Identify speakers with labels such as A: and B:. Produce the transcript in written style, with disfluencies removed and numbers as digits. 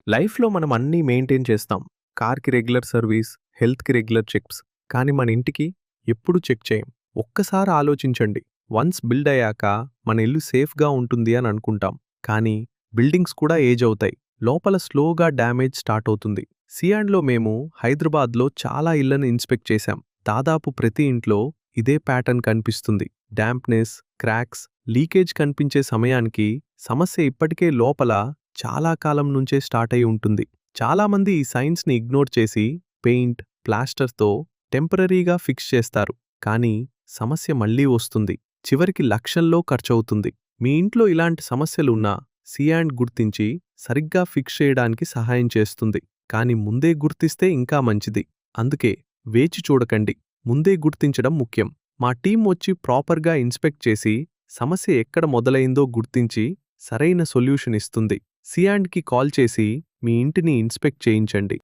A: లైఫ్‌లో మనం అన్నీ మెయింటైన్ చేస్తాం. కార్‌కి రెగ్యులర్ సర్వీస్, హెల్త్‌కి రెగ్యులర్ చెక్స్. కానీ మన ఇంటికి ఎప్పుడు చెక్ చేయం. ఒక్కసారి ఆలోచించండి. వన్స్ బిల్డ్ అయ్యాక మన ఇల్లు సేఫ్‌గా ఉంటుంది అని అనుకుంటాం. కానీ బిల్డింగ్స్ కూడా ఏజ్ అవుతాయి. లోపల స్లోగా డ్యామేజ్ స్టార్ట్ అవుతుంది. సియాన్‌లో మేము హైదరాబాద్‌లో చాలా ఇళ్లను ఇన్స్పెక్ట్ చేశాం. దాదాపు ప్రతి ఇంట్లో ఇదే ప్యాటర్న్ కనిపిస్తుంది. డాంప్‌నెస్, క్రాక్స్, లీకేజ్ కనిపించే సమయానికి సమస్య ఇప్పటికే లోపల చాలా కాలం నుంచే స్టార్ట్ అయి ఉంటుంది. చాలామంది ఈ సైన్స్ని ఇగ్నోర్ చేసి పెయింట్, ప్లాస్టర్తో టెంపరరీగా ఫిక్స్ చేస్తారు. కానీ సమస్య మళ్ళీ వస్తుంది. చివరికి లక్షల్లో ఖర్చవుతుంది. మీ ఇంట్లో ఇలాంటి సమస్యలున్నా సియాండ్ గుర్తించి సరిగ్గా ఫిక్స్ చేయడానికి సహాయం చేస్తుంది. కానీ ముందే గుర్తిస్తే ఇంకా మంచిది. అందుకే వేచి చూడకండి. ముందే గుర్తించడం ముఖ్యం. మా టీం వచ్చి ప్రాపర్గా ఇన్స్పెక్ట్ చేసి సమస్య ఎక్కడ మొదలైందో గుర్తించి సరైన సొల్యూషన్ ఇస్తుంది. సియాండ్కి కాల్ చేసి మీ ఇంటిని ఇన్స్పెక్ట్ చేయించండి.